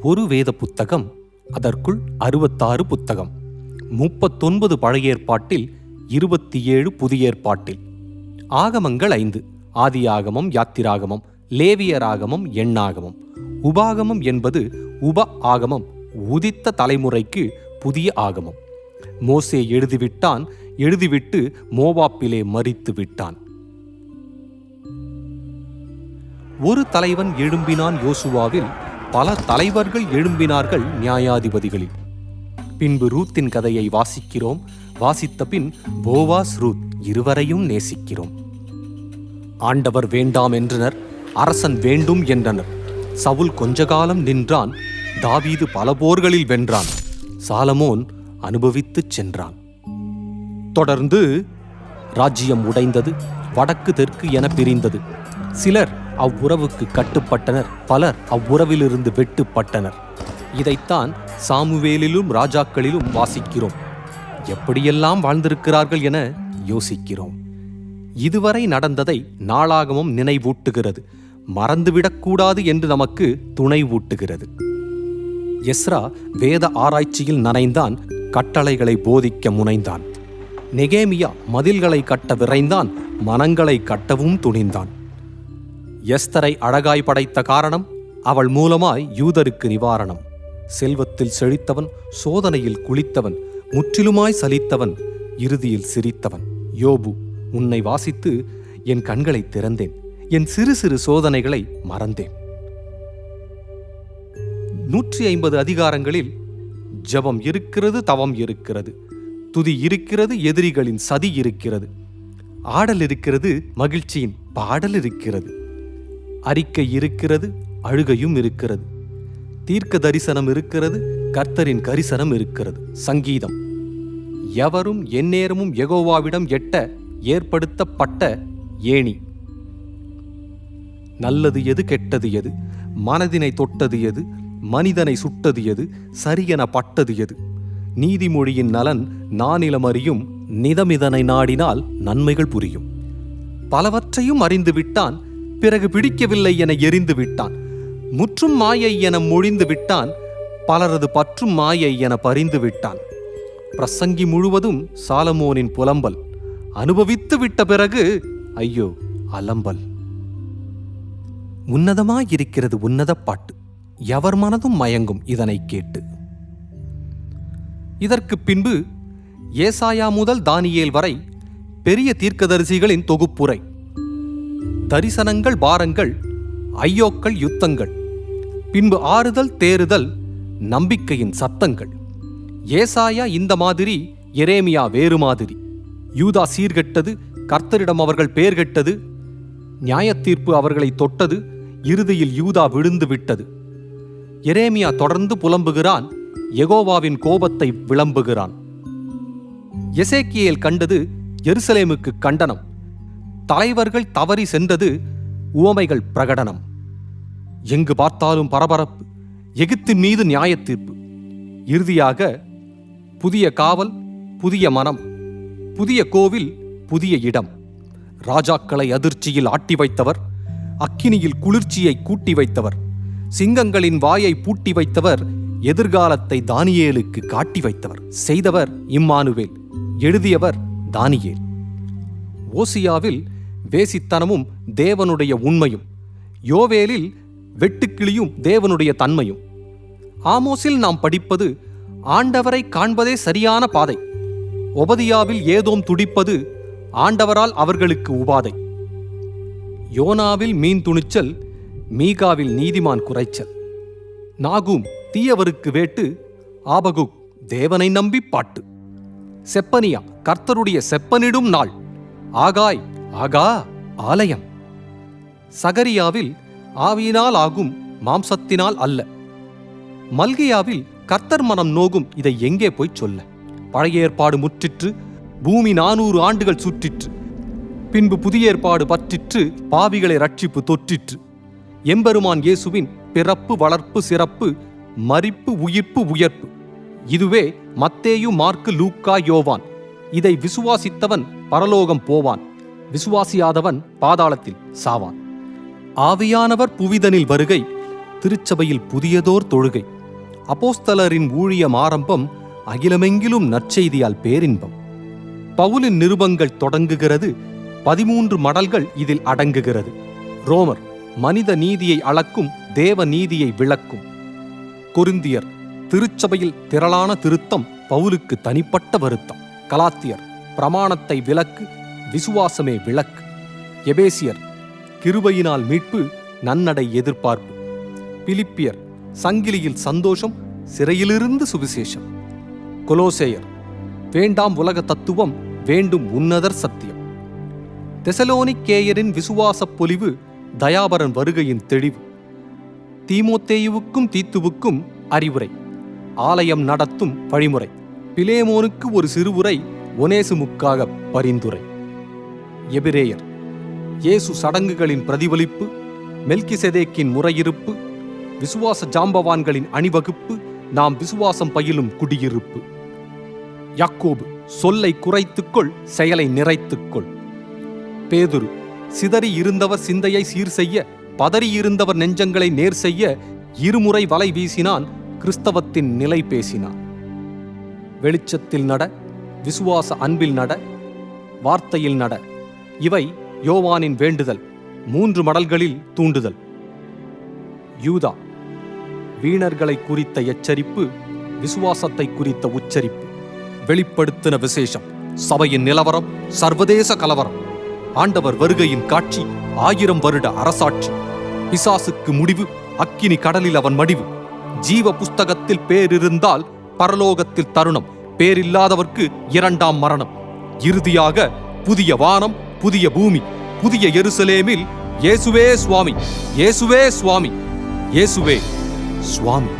ஒரு வேத புத்தகம், அதற்குள் 66 புத்தகம், 39 பழைய ஏற்பாட்டில், 27 புதிய ஏற்பாட்டில். ஆகமங்கள் 5: ஆதியாகமம், யாத்திராகமம், லேவியராகமம், எண்ணாகமம். உபாகமம் என்பது உப ஆகமம், உதித்த தலைமுறைக்கு புதிய ஆகமம். மோசே எழுதிவிட்டான், எழுதிவிட்டு மோவாப்பிலே மரித்து விட்டான். ஒரு தலைவன் எழும்பினான் யோசுவாவில், பல தலைவர்கள் எழும்பினார்கள் நியாயாதிபதிகளில். பின்பு ரூத்தின் கதையை வாசிக்கிறோம். வாசித்த பின் போவாஸ், ரூத் இருவரையும் நேசிக்கிறோம். ஆண்டவர் வேண்டாம் என்றனர், அரசன் வேண்டும் என்றனர். சவுல் கொஞ்ச காலம் நின்றான், தாவீது பல போர்களில் வென்றான், சாலமோன் அனுபவித்துச் சென்றான். தொடர்ந்து ராஜ்யம் உடைந்தது, வடக்கு தெற்கு என பிரிந்தது. சிலர் அவ்வுறவுக்கு கட்டுப்பட்டனர், பலர் அவ்வுறவிலிருந்து வெட்டுப்பட்டனர். இதைத்தான் சாமுவேலிலும் ராஜாக்களிலும் வாசிக்கிறோம். எப்படியெல்லாம் வாழ்ந்திருக்கிறார்கள் என யோசிக்கிறோம். இதுவரை நடந்ததை நாளாகமம் நினைவூட்டுகிறது, மறந்துவிடக்கூடாது என்று நமக்கு துணைவூட்டுகிறது. எஸ்ரா வேத ஆராய்ச்சியில் நனைந்தான், கட்டளைகளை போதிக்க முனைந்தான். நெகேமியா மதில்களை கட்ட விரைந்தான், மனங்களை கட்டவும் துணிந்தான். எஸ்தரை அழகாய் படைத்த காரணம், அவள் மூலமாய் யூதருக்கு நிவாரணம். செல்வத்தில் செழித்தவன், சோதனையில் குளித்தவன், முற்றிலுமாய் சலித்தவன், இறுதியில் சிரித்தவன். யோபு, உன்னை வாசித்து என் கண்களை திறந்தேன், என் சிறு சிறு சோதனைகளை மறந்தேன். 150 அதிகாரங்களில் ஜெபம் இருக்கிறது, தவம் இருக்கிறது, துதி இருக்கிறது, எதிரிகளின் சதி இருக்கிறது, ஆடல் இருக்கிறது, மகிழ்ச்சியின் பாடல் இருக்கிறது, அறிக்கை இருக்கிறது, அழுகையும் இருக்கிறது, தீர்க்க தரிசனம் இருக்கிறது, கர்த்தரின் கரிசனம் இருக்கிறது. சங்கீதம், எவரும் எந்நேரமும் யெகோவாவிடம் எட்ட ஏற்படுத்தப்பட்ட ஏணி. நல்லது எது, கெட்டது எது, மனதினை தொட்டது எது, மனிதனை சுட்டது எது, சரியென பட்டது எது? நீதிமொழியின் நலன் நானிலமறியும், நிதமிதனை நாடினால் நன்மைகள் புரியும். பலவற்றையும் அறிந்து விட்டான், பிறகு பிடிக்கவில்லை என எரிந்து விட்டான். முற்றும் மாயை என மொழிந்து விட்டான், பலரது பற்றும் மாயை என பறிந்து விட்டான். பிரசங்கி முழுவதும் சாலமோனின் புலம்பல், அனுபவித்து விட்ட பிறகு ஐயோ அலம்பல். உன்னதமாயிருக்கிறது உன்னத பாட்டு, எவர் மனதும் மயங்கும் இதனை கேட்டு. இதற்கு பின்பு ஏசாயா முதல் தானியேல் வரை பெரிய தீர்க்கதரிசிகளின் தொகுப்புரை. தரிசனங்கள், பாரங்கள், ஐயோக்கள், யுத்தங்கள், பின்பு ஆறுதல், தேறுதல், நம்பிக்கையின் சத்தங்கள். ஏசாயா இந்த மாதிரி, எரேமியா வேறு மாதிரி. யூதா சீர்கெட்டது, கர்த்தரிடம் அவர்கள் பேர் கெட்டது, நியாயத்தீர்ப்பு அவர்களை தொட்டது, இறுதியில் யூதா விழுந்து விட்டது. எரேமியா தொடர்ந்து புலம்புகிறான், யெகோவாவின் கோபத்தை விளம்புகிறான். எசேக்கியேல் கண்டது எருசலேமுக்கு கண்டனம், தலைவர்கள் தவறி சென்றது உவமைகள் பிரகடனம். எங்கு பார்த்தாலும் பரபரப்பு, எகிப்தின் மீது நியாயத்தீர்ப்பு. இறுதியாக புதிய காவல், புதிய மனம், புதிய கோவில், புதிய இடம். ராஜாக்களை அதிர்ச்சியில் ஆட்டி வைத்தவர், அக்கினியில் குளிர்ச்சியை கூட்டி வைத்தவர், சிங்கங்களின் வாயை பூட்டி வைத்தவர், எதிர்காலத்தை தானியேலுக்கு காட்டி வைத்தவர். செய்தவர் இம்மானுவேல், எழுதியவர் தானியேல். ஓசியாவில் வேசித்தனமும் தேவனுடைய உண்மையும், யோவேலில் வெட்டுக்கிளியும் தேவனுடைய தன்மையும். ஆமோஸில் நாம் படிப்பது ஆண்டவரை காண்பதே சரியான பாதை. ஒபதியாவில் ஏதோம் துடிப்பது ஆண்டவரால் அவர்களுக்கு உபாதை. யோனாவில் மீன் துணிச்சல், மீகாவில் நீதிமான் குறைச்சல். நாகூம் தீயவருக்கு வேட்டு, ஆபகுக் தேவனை நம்பி பாட்டு. செப்பனியா கர்த்தருடைய செப்பனிடும் நாள், ஆகாய் ஆகா ஆலயம். சகரியாவில் ஆவியினால் ஆகும், மாம்சத்தினால் அல்ல. மல்கியாவில் கர்த்தர் மனம் நோகும், இதை எங்கே போய்ச் சொல்ல? பழைய ஏற்பாடு முற்றிற்று, பூமி 400 ஆண்டுகள் சுற்றிற்று. பின்பு புதிய ஏற்பாடு பற்றிற்று, பாவிகளை ரட்சிப்பு தொற்றிற்று. எம்பெருமான் இயேசுவின் பிறப்பு, வளர்ப்பு, சிறப்பு, மரிப்பு, உயிர்ப்பு, உயர்ப்பு. இதுவே மத்தேயு, மார்க்கு, லூக்கா, யோவான். இதை விசுவாசித்தவன் பரலோகம் போவான், விசுவாசியாதவன் பாதாளத்தில் சாவான். ஆவியானவர் புவிதனில் வருகை, திருச்சபையில் புதியதோர் தொழுகை. அப்போஸ்தலரின் ஊழியம் ஆரம்பம். அகிலமெங்கிலும் நற்செய்தியால் பேரின்பம். பவுலின் நிருபங்கள் தொடங்குகிறது. 13 மடல்கள் இதில் அடங்குகிறது. ரோமர் மனித நீதியை அளக்கும், தேவ நீதியை விளக்கும். கொரிந்தியர் திருச்சபையில் திரளான திருத்தம், பவுலுக்கு தனிப்பட்ட வருத்தம். கலாத்தியர் பிரமாணத்தை விலக்கு, விசுவாசமே விளக்கு. எபேசியர் கிருபையினால் மீட்பு, நன்னடை எதிர்பார்ப்பு. பிலிப்பியர் சங்கிலியில் சந்தோஷம், சிறையிலிருந்து சுவிசேஷம். கொலோசேயர் வேண்டாம் உலக தத்துவம், வேண்டும் உன்னதர் சத்தியம். தெசலோனிக்கேயரின் விசுவாசப் பொலிவு, தயாபரன் வருகையின் தெளிவு. தீமோத்தேயுவுக்கும் தீத்துவுக்கும் அறிவுரை, ஆலயம் நடத்தும் வழிமுறை. பிலேமோனுக்கு ஒரு சிறுவுரை, ஒனேசுமுக்காக பரிந்துரை. எபிரேயர் இயேசு சடங்குகளின் பிரதிபலிப்பு, மெல்கிசெதேக்கின் முறையிருப்பு, விசுவாச ஜாம்பவான்களின் அணிவகுப்பு, நாம் விசுவாசம் பயிலும் குடியிருப்பு. யாக்கோபு சொல்லை குறைத்துக்கொள், செயலை நிறைத்துக்கொள். பேதுரு சிதறி இருந்தவர் சிந்தையை சீர் செய்ய, பதறியிருந்தவர் நெஞ்சங்களை நேர் செய்ய, இருமுறை வலை வீசினான், கிறிஸ்தவத்தின் நிலை பேசினான். வெளிச்சத்தில் நட, விசுவாச அன்பில் நட, வார்த்தையில் நட. இவை யோவானின் வேண்டுதல். 3 மடல்களில் தூண்டுதல். யூதா வீணர்களை குறித்த எச்சரிப்பு, விசுவாசத்தை குறித்த உச்சரிப்பு. வெளிப்படுத்தின விசேஷம், சபையின் நிலவரம், சர்வதேச கலவரம். ஆண்டவர் வருகையின் காட்சி, 1000 வருட அரசாட்சி. பிசாசுக்கு முடிவு, அக்கினி கடலில் அவன் மடிவு. ஜீவ புஸ்தகத்தில் பேரிருந்தால் பரலோகத்தில் தருணம், பேரில்லாதவர்க்கு 2ஆம் மரணம். இறுதியாக புதிய வானம், புதிய பூமி, புதிய எருசலேமில் இயேசுவே சுவாமி, இயேசுவே சுவாமி, இயேசுவே சுவாமி.